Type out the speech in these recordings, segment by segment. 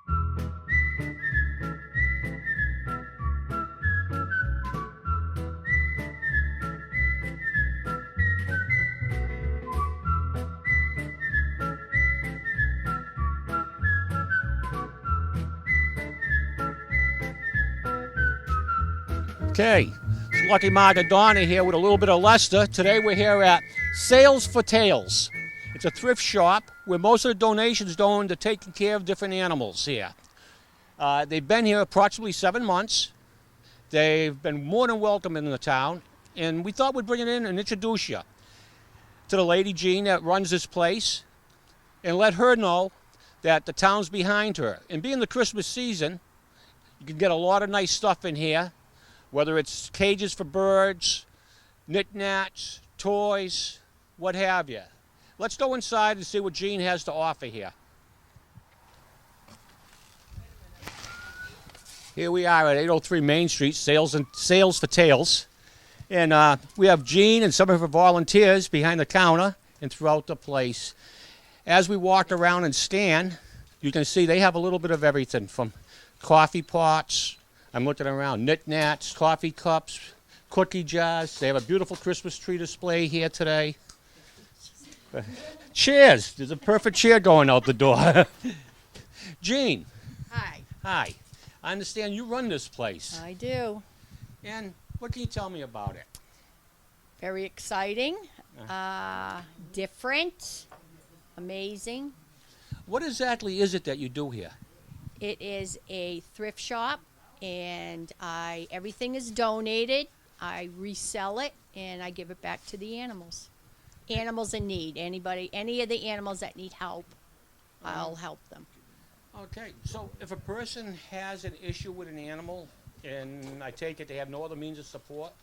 Okay, it's Lucky Mark and Donna here with a little bit of Leicester. Today we're here at Sales for Tails. It's a thrift shop where most of the donations go into taking care of different animals here. They've been here approximately 7 months. They've been more than welcome in the town, and we thought we'd bring it in and introduce you to the lady Jean that runs this place and let her know that the town's behind her. And being the Christmas season, you can get a lot of nice stuff in here. Whether it's cages for birds, knickknacks, toys, what have you. Let's go inside and see what Jean has to offer here. Here we are at 803 Main Street, Sales for Tails. And we have Jean and some of her volunteers behind the counter and throughout the place. As we walk around and stand, you can see they have a little bit of everything from coffee pots, I'm looking around, knickknacks, coffee cups, cookie jars. They have a beautiful Christmas tree display here today. Chairs. There's a perfect chair going out the door. Jean. Hi. Hi. I understand you run this place. I do. And what can you tell me about it? Very exciting, different, amazing. What exactly is it that you do here? It is a thrift shop, and everything is donated. I resell it, and I give it back to the animals. Animals in need. Any of the animals that need help, I'll help them. Okay, so if a person has an issue with an animal, and I take it they have no other means of support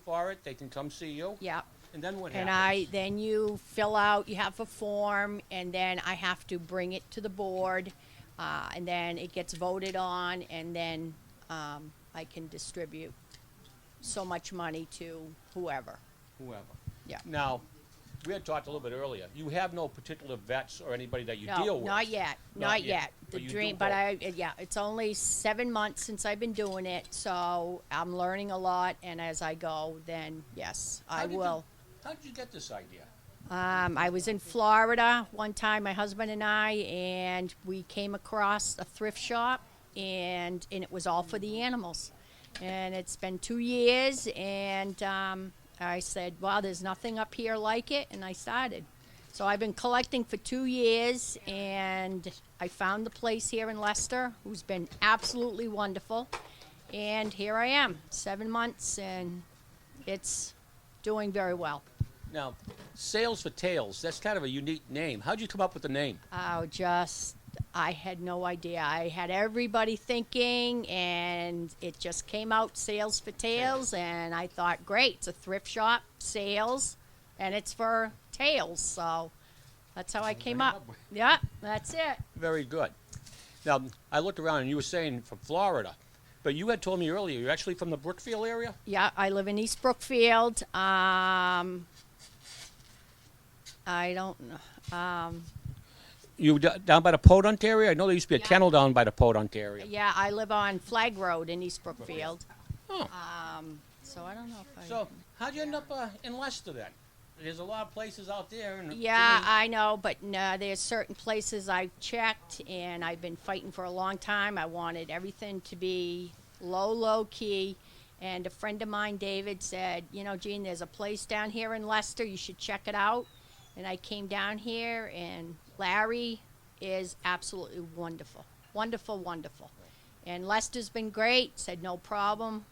for it, they can come see you? Yeah. And then what happens? And then you fill out, you have a form, and then I have to bring it to the board, and then it gets voted on, and then I can distribute so much money to whoever. Whoever. Yeah. Now, we had talked a little bit earlier. You have no particular vets or anybody that you deal with. No, not yet. Not yet. But you dream, do but both. it's only 7 months since I've been doing it, so I'm learning a lot. And as I go, then yes, I will. How did you get this idea? I was in Florida one time, my husband and I, and we came across a thrift shop, and it was all for the animals. And it's been 2 years, and I said, wow, there's nothing up here like it, and I started. So I've been collecting for 2 years, and I found the place here in Leicester, who's been absolutely wonderful. And here I am, 7 months, and it's doing very well. Now, Sales for Tails, that's kind of a unique name. How'd you come up with the name? I had no idea. I had everybody thinking, and it just came out, Sales for Tails, and I thought, great, it's a thrift shop, sales, and it's for tails, so that's how I came up. Yeah, that's it. Very good. Now, I looked around, and you were saying from Florida, but you had told me earlier you're actually from the Brookfield area? Yeah, I live in East Brookfield. I don't know. You down by the Podunk area? I know there used to be a kennel down by the Podunk area. Yeah, I live on Flag Road in East Brookfield. Oh. So I don't know if I... So how'd you end up in Leicester then? There's a lot of places out there. And Yeah, I know, but no, there's certain places I've checked, and I've been fighting for a long time. I wanted everything to be low key. And a friend of mine, David, said, you know, Jean, there's a place down here in Leicester. You should check it out. And I came down here, and Larry is absolutely wonderful. Wonderful, wonderful. And Leicester's been great, said no problem,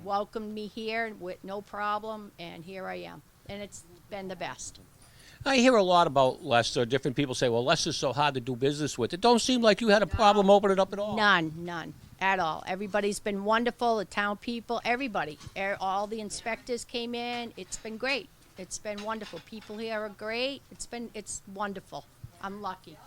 welcomed me here with no problem, and here I am. And it's been the best. I hear a lot about Leicester. Different people say, well, Leicester's so hard to do business with. It don't seem like you had a problem opening it up at all. None at all. Everybody's been wonderful, the town people, everybody. All the inspectors came in. It's been great. It's been wonderful. People here are great. It's wonderful. I'm lucky.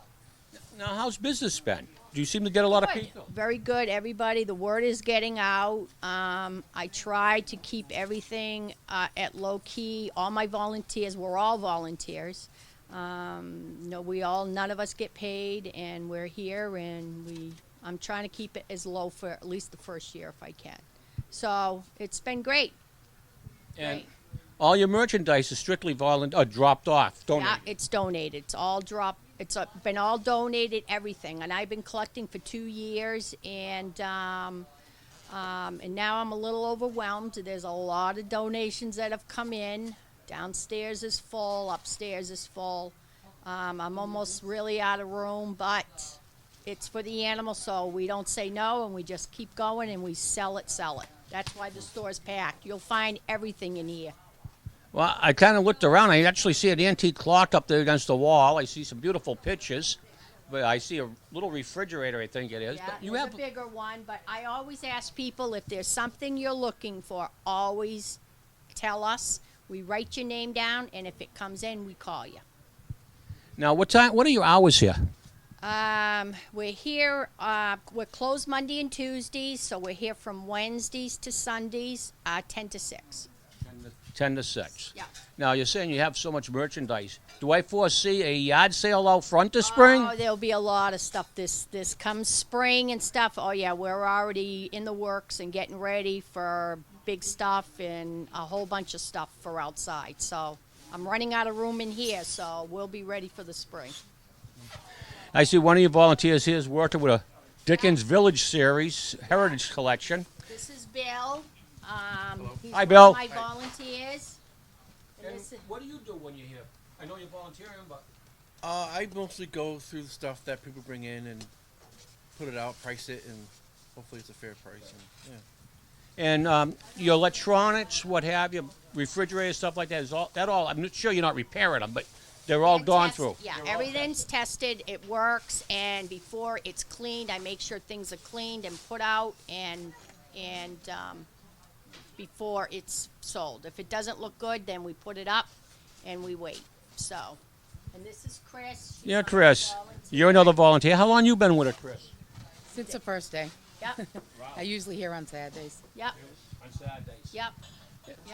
Now, how's business been? Do you seem to get a lot of people? Very good. Everybody, the word is getting out. I try to keep everything at low key. All my volunteers, we're all volunteers. None of us get paid, and we're here, and I'm trying to keep it as low for at least the first year if I can. So it's been great. And Great. all your merchandise is strictly dropped off, Yeah, donated. it's donated. It's all been all donated, everything. And I've been collecting for 2 years, and now I'm a little overwhelmed. There's a lot of donations that have come in. Downstairs is full, upstairs is full. I'm almost really out of room, but it's for the animals, so we don't say no, and we just keep going, and we sell it. That's why the store's packed. You'll find everything in here. Well, I kind of looked around. I actually see an antique clock up there against the wall. I see some beautiful pictures, but I see a little refrigerator, I think it is. Yeah, But you there's have a bigger one, but I always ask people if there's something you're looking for, always tell us. We write your name down, and if it comes in, we call you. now. What are your hours here? We're here. We're closed Monday and Tuesdays, so we're here from Wednesdays to Sundays, 10 to 6. 10 to 6. Yeah. Now you're saying you have so much merchandise. Do I foresee a yard sale out front this spring? Oh, there'll be a lot of stuff this comes spring and stuff. Oh yeah, we're already in the works and getting ready for big stuff and a whole bunch of stuff for outside. So I'm running out of room in here, so we'll be ready for the spring. I see one of your volunteers here is working with a Dickens Village series heritage collection. This is Bill. He's Hi, one Bill. of my volunteers. And this is, what do you do when you're here? I know you're volunteering, but I mostly go through the stuff that people bring in and put it out, price it, and hopefully it's a fair price. And, and your electronics, what have you, refrigerators, stuff like that is all. I'm sure you're not repairing them, but they're all gone through. Yeah, everything's tested. It works, and before it's cleaned, I make sure things are cleaned and put out, and before it's sold. If it doesn't look good, then we put it up, and we wait. So, and this is Chris. She's Yeah, my Chris, volunteer. you're another volunteer. How long you been with it, Chris? Since the first day. Yep, I usually here on Saturdays. yep, On Saturdays. yep.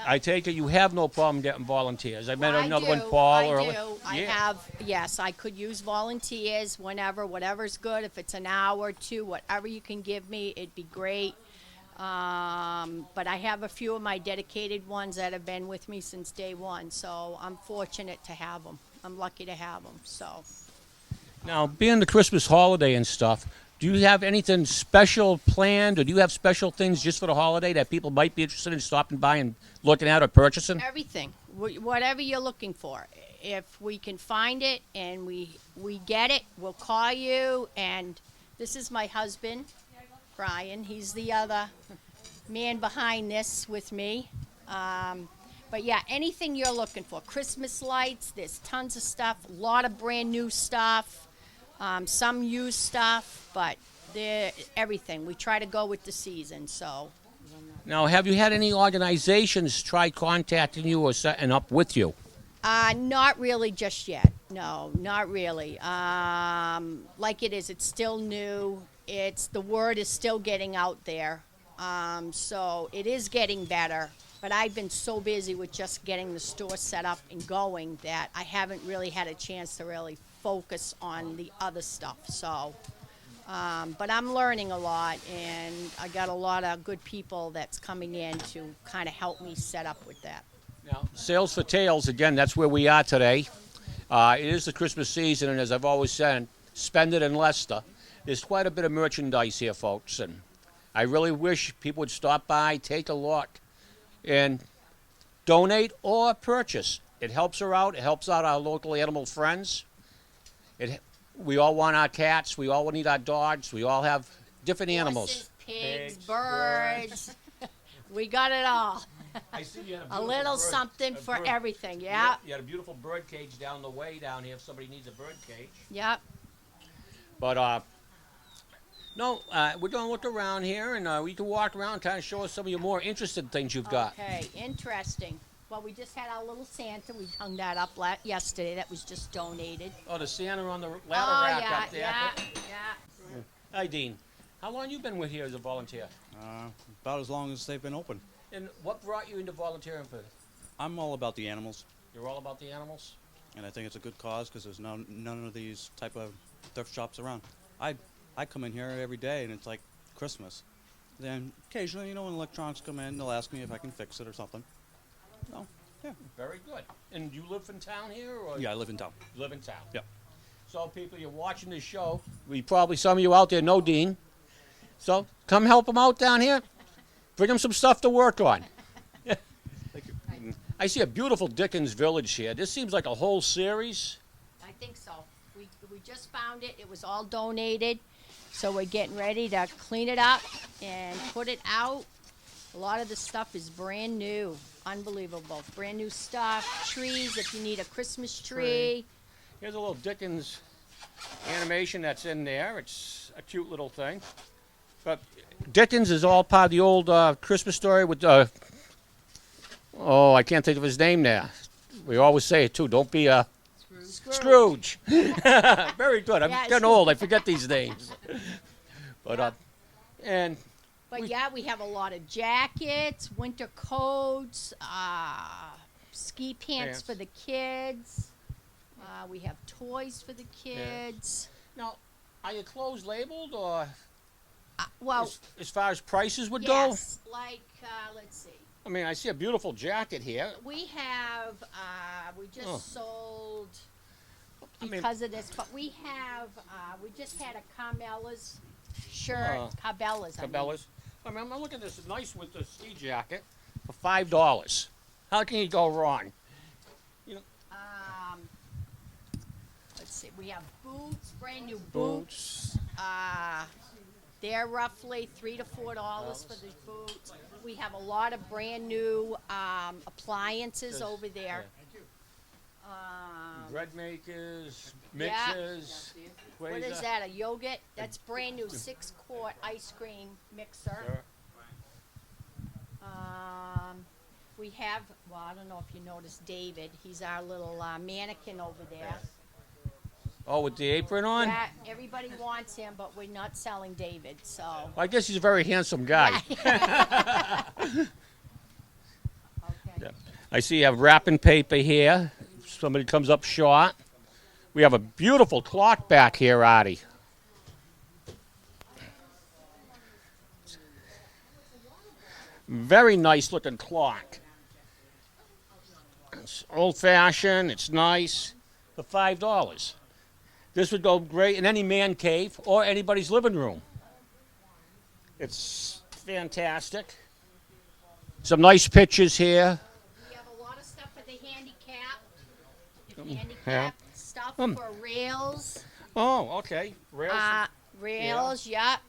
I take it you have no problem getting volunteers. I met Well, another I one, do, Paul. I earlier. do. I Yeah. have, yes, I could use volunteers whenever, whatever's good. If it's an hour or two, whatever you can give me, it'd be great. But I have a few of my dedicated ones that have been with me since day one, so I'm fortunate to have them. I'm lucky to have them, so. Now, being the Christmas holiday and stuff, do you have anything special planned, or do you have special things just for the holiday that people might be interested in stopping by and looking at or purchasing? Everything, whatever you're looking for. If we can find it and we get it, we'll call you. And this is my husband, Brian. He's the other man behind this with me. But yeah, anything you're looking for. Christmas lights, there's tons of stuff, a lot of brand new stuff, some used stuff, but everything. We try to go with the season, so. Now, have you had any organizations try contacting you or setting up with you? Not really just yet. No, not really. Like it is, it's still new. The word is still getting out there. So it is getting better. But I've been so busy with just getting the store set up and going that I haven't really had a chance to really focus on the other stuff. So, but I'm learning a lot, and I got a lot of good people that's coming in to kind of help me set up with that. Now, Sales for Tails, again, that's where we are today. It is the Christmas season, and as I've always said, spend it in Leicester. There's quite a bit of merchandise here, folks, and I really wish people would stop by, take a look, and donate or purchase. It helps her out. It helps out our local animal friends. We all want our cats. We all need our dogs. We all have different animals. Horses, pigs, birds. We got it all. I see you had A little something for everything. Yeah. You had a beautiful bird cage down the way down here if somebody needs a bird cage. Yep. But, no, we're going to look around here, and we can walk around and kind of show us some of your more interesting things you've got. Okay. Interesting. Well, we just had our little Santa. We hung that up yesterday. That was just donated. Oh, the Santa on the ladder Oh rack yeah, up there. yeah. Hi, Dean. How long you been with here as a volunteer? About as long as they've been open. And what brought you into volunteering for this? I'm all about the animals, You're all about the animals? and I think it's a good cause because there's none of these type of thrift shops around. I I come in here every day, and it's like Christmas. Then occasionally, you know, when electronics come in, they'll ask me if I can fix it or something. So, yeah. Very good. And you live in town here, or Yeah, I live in town. you live in town? Yep. So, people, you're watching this show. Some of you out there know Dean. So, come help him out down here. Bring him some stuff to work on. Thank you. I see a beautiful Dickens Village here. This seems like a whole series. I think so. We just found it. It was all donated. So we're getting ready to clean it up and put it out. A lot of the stuff is brand new. Unbelievable. Brand new stuff. Trees, if you need a Christmas tree. Here's a little Dickens animation that's in there. It's a cute little thing. But Dickens is all part of the old Christmas story with, I can't think of his name now. We always say it too. Don't be a Scrooge. Very good. I'm Yeah, getting old. I forget these names. But But yeah, we have a lot of jackets, winter coats, ski pants for the kids. We have toys for the kids. now, are your clothes labeled, or Well, as far as prices would yes, like, let's see. go? I mean, I see a beautiful jacket here. We have, we just Oh. sold I mean- because of this, but we have, we just had a Carmela's shirt, Oh. Cabela's. I mean. Cabela's. I mean, I'm looking at this nice with the ski jacket for $5. How can you go wrong? Let's see, we have boots, brand new boots. They're roughly $3 to $4 for the boots. We have a lot of brand new appliances Yes. over there. Bread makers, Yeah. mixers. What is that? A yogurt? That's brand new 6-quart ice cream mixer. Sure. We have, well, I don't know if you noticed David. He's our little mannequin over there. Oh, with the apron on? Yeah, everybody wants him, but we're not selling David, so. Well, I guess he's a very handsome guy. Okay. Yeah. I see you have wrapping paper here. If somebody comes up short. We have a beautiful clock back here, Artie. Very nice looking clock. It's old fashioned, it's nice, for $5. This would go great in any man cave or anybody's living room. It's fantastic. Some nice pictures here. We have a lot of stuff for the handicap. yeah. Handicap stuff for rails. Oh, okay. Rails, Rails, yep.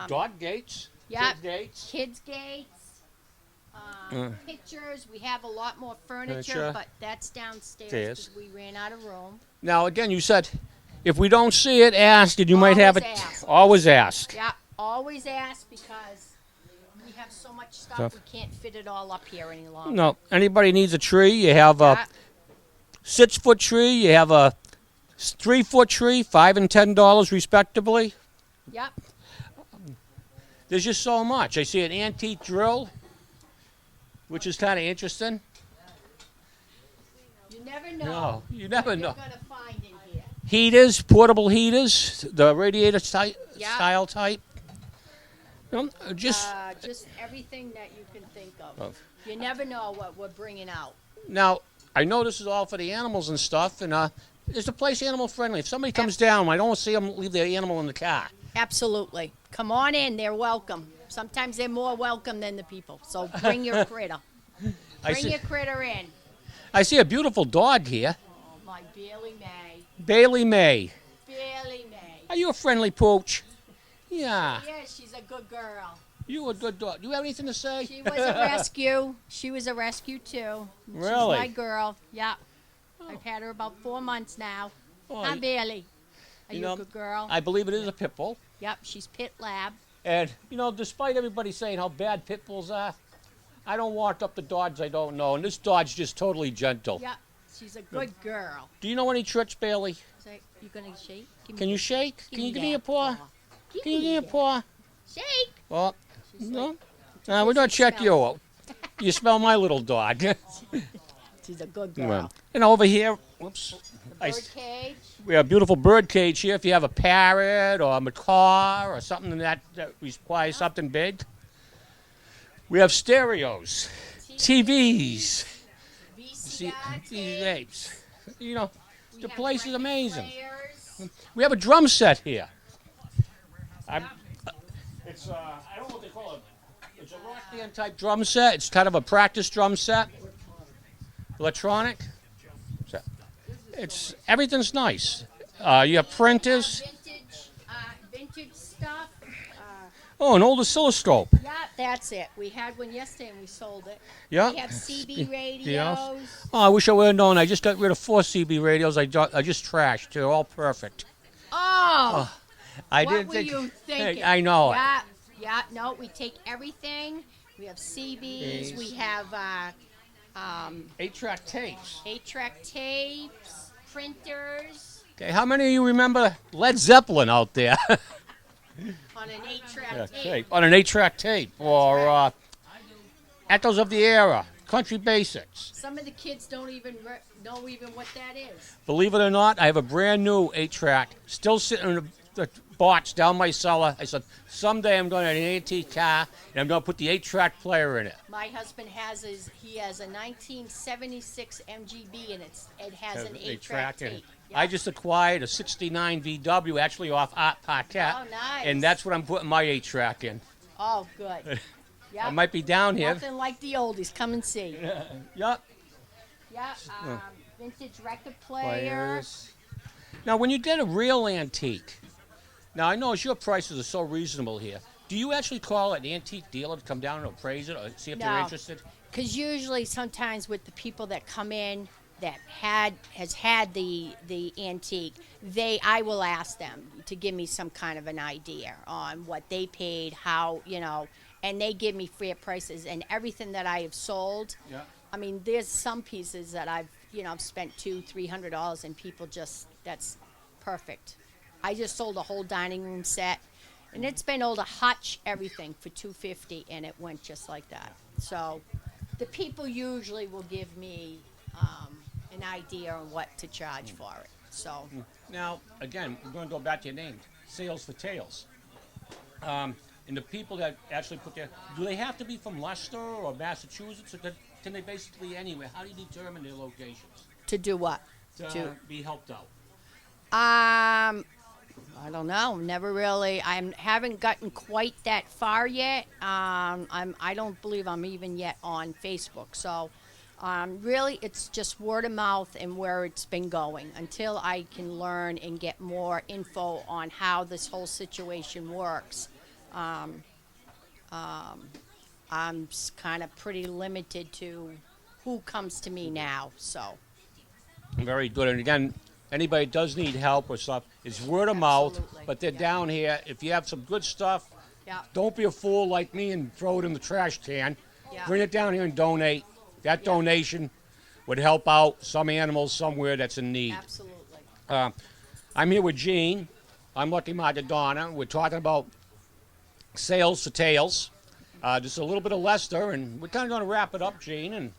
dog gates, Yep. kid gates. Kids gates. Pictures. We have a lot more Furniture. furniture, but that's downstairs Stairs. because we ran out of room. Now, again, you said if we don't see it, ask, and you might have it. Always ask. Always ask. Yeah, always ask because we have so much stuff we can't fit it all up here any longer. No, anybody needs a tree, you have a Yeah. 6-foot tree, you have a 3-foot tree, $5 and $10 respectively. Yep. There's just so much. I see an antique drill, which is kind of interesting. You never know. No, you never what know. You're gonna find in here. Heaters, portable heaters, the radiator Yeah. style type. Just Just everything that you can think of. Of. You never know what we're bringing out. now, I know this is all for the animals and stuff, and is the place animal friendly? If somebody comes down, I don't want to see them leave their animal in the car. Absolutely. Come on in. They're welcome. Sometimes they're more welcome than the people. So bring your critter. I Bring see, your critter in. I see a beautiful dog here, Oh, my Bailey May. Bailey May. Bailey May. Are you a friendly pooch? Yeah, Yeah, she's a good girl. you a good dog. Do you have anything to say? She was a rescue. She was a rescue too. Really? She's my girl. Yeah. I've had her about 4 months now. Oh, Hi, Bailey. Are you you, know, a good girl? I believe it is a pit bull. Yep, she's pit lab. And, despite everybody saying how bad pit bulls are, I don't walk up to dogs I don't know. And this dog's just totally gentle. Yep, she's a good girl. Do you know any tricks, Bailey? So, you gonna shake? Can you shake? Can you give me a that paw? Can you give me a that. paw? Shake. Well, She's no. like, We're going to check smell. you out. You smell my little dog. she's a good Well, girl. and over here, whoops. The Birdcage. We have a beautiful bird cage here if you have a parrot or a macaw or something that requires something big. We have stereos, TVs, VCR these tape. apes. You know, We the have place is record amazing. players. We have a drum set here. It's I don't know what they call it. It's a rock band type drum set. It's kind of a practice drum set. Electronic. So it's everything's nice. You have printers. Vintage stuff. Oh, an old oscilloscope. Yeah, that's it. We had one yesterday and we sold it. Yeah. We have CB radios. Yes. Oh, I wish I would have known. I just got rid of 4 CB radios. I just trashed. They're all perfect. Oh, I what didn't were think. you thinking? I know it. Yeah, yeah. No, we take everything. We have CBs. We have 8-track tapes. 8-track tapes, printers Okay, how many of you remember Led Zeppelin out there? on an 8-track Yeah, tape. on an 8-track tape, or right. Echoes of the Era, Country Basics. Some of the kids don't even know even what that is. Believe it or not, I have a brand new 8-track still sitting in the box down my cellar. I said, someday I'm going to have an antique car, and I'm going to put the 8-track player in it. My husband has a 1976 MGB, and it has an 8-track in it. tape. I just acquired a 69 VW, actually off Art Parquet. Oh, nice. And that's what I'm putting my 8-track in. Oh, good. Yeah. I might be down here. Nothing like the oldies. Come and see. Yep. Yeah. Vintage record players. Now, when you get a real antique, now I know your prices are so reasonable here. Do you actually call an antique dealer to come down and appraise it or see if they're No. interested? Because usually, sometimes with the people that come in that has had the antique, I will ask them to give me some kind of an idea on what they paid, how and they give me fair prices. And everything that I have sold, Yeah. I mean, there's some pieces that I've spent $200-300, and people that's perfect. I just sold a whole dining room set, and it's been able to hutch everything for $250, and it went just like that. So the people usually will give me an idea on what to charge for it. So Now, again, we're going to go back to your name, Sales for Tales. And the people that actually put their, do they have to be from Leicester or Massachusetts, or can they basically anywhere? How do you determine their locations to do what? to be helped out? I don't know. Never really. I haven't gotten quite that far yet. I don't believe I'm even yet on Facebook. So, really, it's just word of mouth and where it's been going until I can learn and get more info on how this whole situation works. I'm kind of pretty limited to who comes to me now. So. Very good. And again, anybody does need help or stuff, it's word of mouth, Absolutely. but they're Yeah. down here. If you have some good stuff, Yeah. don't be a fool like me and throw it in the trash can. Yeah. Bring it down here and donate. That Yeah. donation would help out some animals somewhere that's in need. Absolutely. I'm here with Gene. I'm Lucky Magadonna. We're talking about Sales for Tales. Just a little bit of Leicester, and we're kind of going to wrap it up, Gene. And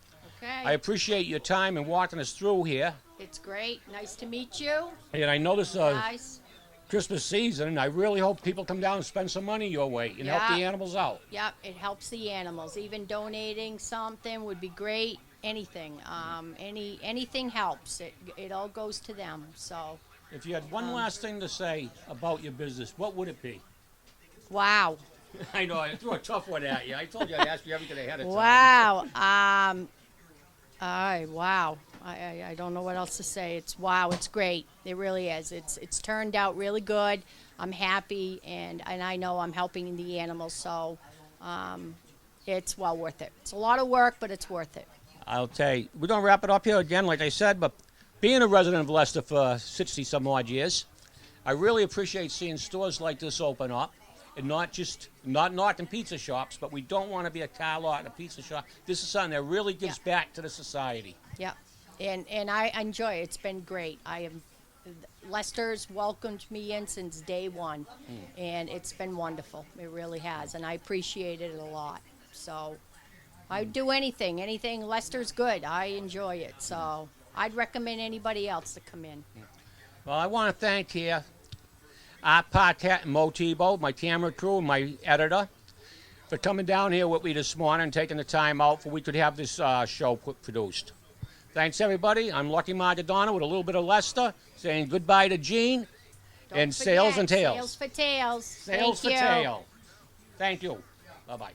Okay. I appreciate your time and walking us through here. It's great. Nice to meet you. And I know this Guys. Christmas season, and I really hope people come down and spend some money your way and help Yeah. the animals out. Yep, it helps the animals. Even donating something would be great. Anything. Anything helps. It all goes to them. So, If you had one last thing to say about your business, what would it be? wow. I know, I threw a tough one at you. I told you I'd ask you everything ahead of time. Wow. Wow. I don't know what else to say. It's wow. It's great. It really is. It's turned out really good. I'm happy, and I know I'm helping the animals. So, it's well worth it. It's a lot of work, but it's worth it. I'll tell you, we're going to wrap it up here again, like I said, but being a resident of Leicester for 60-some-odd years, I really appreciate seeing stores like this open up, and not knocking pizza shops, but we don't want to be a car lot and a pizza shop. This is something that really gives back to the society. Yep. And I enjoy it. It's been great. Lester's welcomed me in since day one, and it's been wonderful. It really has, and I appreciate it a lot. So I'd do anything. Lester's good. I enjoy it. So I'd recommend anybody else to come in. Well, I want to thank here Art Partet and Mo Tebow, my camera crew, and my editor, for coming down here with me this morning and taking the time out for we could have this show produced. Thanks, everybody. I'm Lucky Margadona with a little bit of Leicester, saying goodbye to Gene. Don't And Sales and forget, Tails. Sales for Tails. Sales Thank for you. tail. Thank you. Bye-bye.